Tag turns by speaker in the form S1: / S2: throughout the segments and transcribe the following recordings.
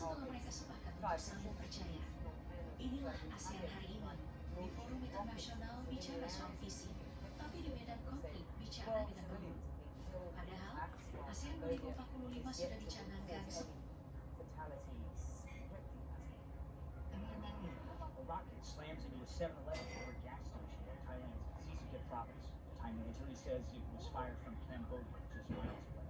S1: Setelah mereka sepakat untuk saling percaya, inilah ASEAN hari ini. Di forum internasional bicara soal visi, tapi di medan konflik bicara dengan bom. Padahal ASEAN 2045 sudah dicanangkan.
S2: A rocket slams into a 7-Eleven or gas station in Thailand's Sisakhet province. Thai military says it was fired from Cambodia, just miles away.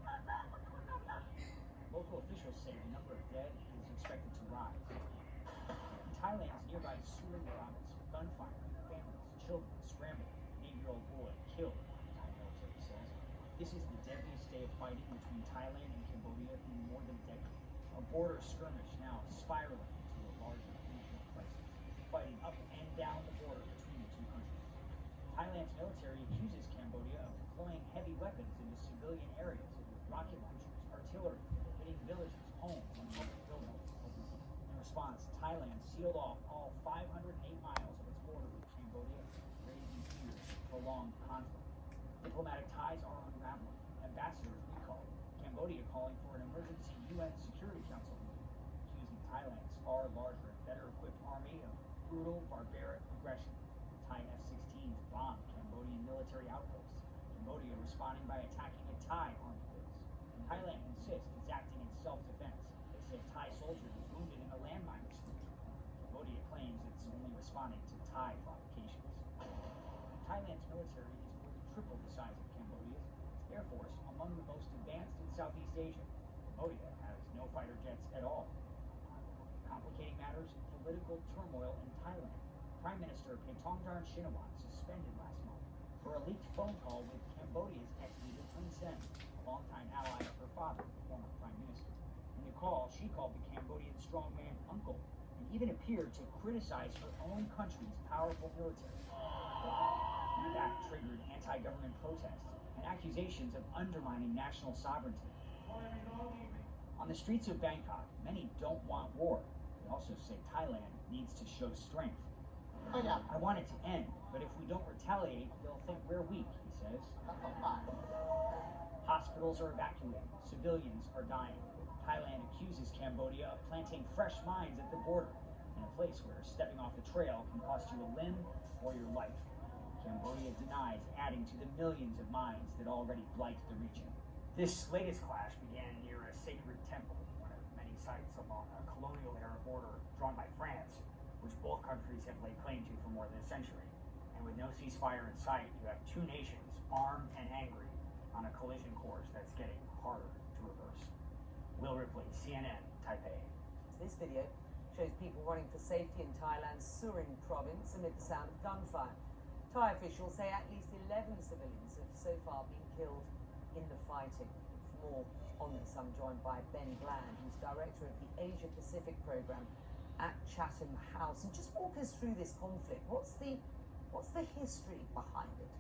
S2: Local officials say the number of dead is expected to rise. In Thailand's nearby Surin province, gunfire, families, children scrambled. An 8-year-old boy killed, the Thai military says. This is the deadliest day of fighting between Thailand and Cambodia in more than a decade. A border skirmish now spiraling into a larger regional crisis, fighting up and down the border between the two countries. Thailand's military accuses Cambodia of deploying heavy weapons into civilian areas with rocket launchers, artillery, hitting villages, homes, and public buildings. In response, Thailand sealed off all 508 miles of its border with Cambodia, raising fears of prolonged conflict. Diplomatic ties are unraveling. Ambassadors recalled. Cambodia calling for an emergency UN Security Council meeting, accusing Thailand's far larger and better equipped army of brutal, barbaric aggression. Thai F-16s bombed Cambodian military outposts. Cambodia responding by attacking a Thai army base. Thailand insists it's acting in self-defense. They say Thai soldiers was wounded in a landmine explosion. Cambodia claims it's only responding to Thai provocations. Thailand's military is more than triple the size of Cambodia's. Its air force among the most advanced in Southeast Asia. Cambodia has no fighter jets at all. Complicating matters, political turmoil in Thailand. Prime Minister Paetongtarn Shinawatra suspended last month for a leaked phone call with Cambodia's ex-leader Hun Sen, a longtime ally of her father, the former prime minister. In the call, she called the Cambodian strongman uncle and even appeared to criticize her own country's powerful military. That triggered anti-government protests and accusations of undermining national sovereignty. On the streets of Bangkok, many don't want war. They also say Thailand needs to show strength. I want it to end, but if we don't retaliate, they'll think we're weak, he says. Hospitals are evacuating. Civilians are dying. Thailand accuses Cambodia of planting fresh mines at the border, in a place where stepping off the trail can cost you a limb or your life. Cambodia denies adding to the millions of mines that already blight the region. This latest clash began near a sacred temple, one of many sites along a colonial-era border drawn by France, which both countries have laid claim to for more than a century. And with no ceasefire in sight, you have two nations, armed and angry, on a collision course that's getting harder to reverse. Will Ripley, CNN, Taipei.
S3: This video shows people running for safety in Thailand's Surin province amid the sound of gunfire. Thai officials say at least 11 civilians have so far been killed in the fighting. For more on this, I'm joined by Ben Bland, who's director of the Asia Pacific program at Chatham House. And just walk us through this conflict. What's the history behind it?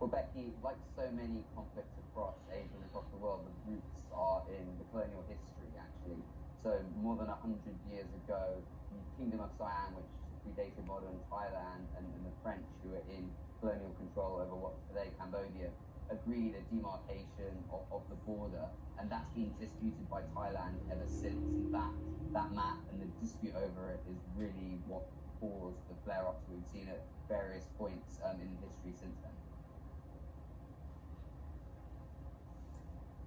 S4: Well, Becky, like so many conflicts across Asia and across the world, the roots are in the colonial history, actually. So more than 100 years ago, the Kingdom of Siam, which predated modern Thailand, and the French, who were in colonial control over what's today Cambodia, agreed a demarcation of the border, and that's been disputed by Thailand ever since. And that map and the dispute over it is really what caused the flare-ups we've seen at various points in history since then.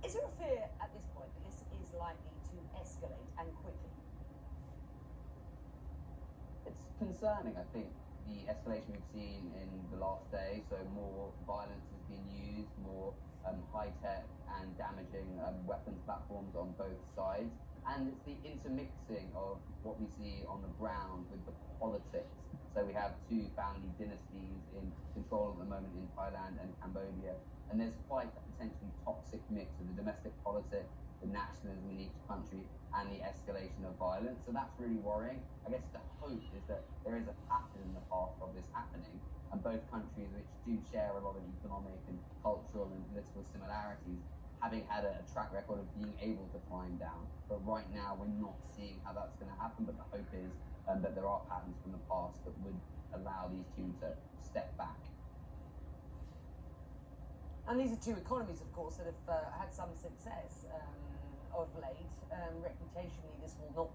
S3: Is there a fear at this point that this is likely to escalate and quickly?
S4: It's concerning, I think, the escalation we've seen in the last day. So more violence is being used, more high-tech and damaging weapons platforms on both sides. And it's the intermixing of what we see on the ground with the politics. So we have two family dynasties in control at the moment in Thailand and Cambodia. And there's quite a potentially toxic mix of the domestic politics, the nationalism in each country, and the escalation of violence. So that's really worrying. I guess the hope is that there is a pattern in the past of this happening, and both countries, which do share a lot of economic and cultural and political similarities, having had a track record of being able to climb down. But right now, we're not seeing how that's going to happen, but the hope is that there are patterns from the past that would allow these two to step back.
S3: And these are two economies, of course, that have had some success of late. Reputationally, this will not